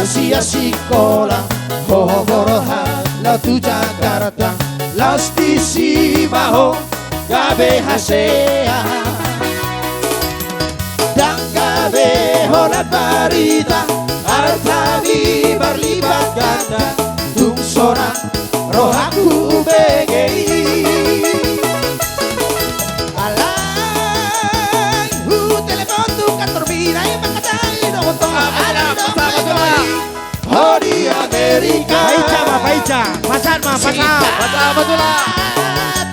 Asia sekolah la tu Jakarta lasti si baho gabe hasea dan gabe holat barita artani berlibat ganda tung sorak rohaku begei alai telepon tu kantor birai makadali no to ala Hori Amerika Paicha, pasar betul lah.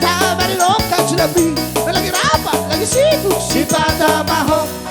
Tabari loka sudah lagi rapat, lagi sibuk si pada mahok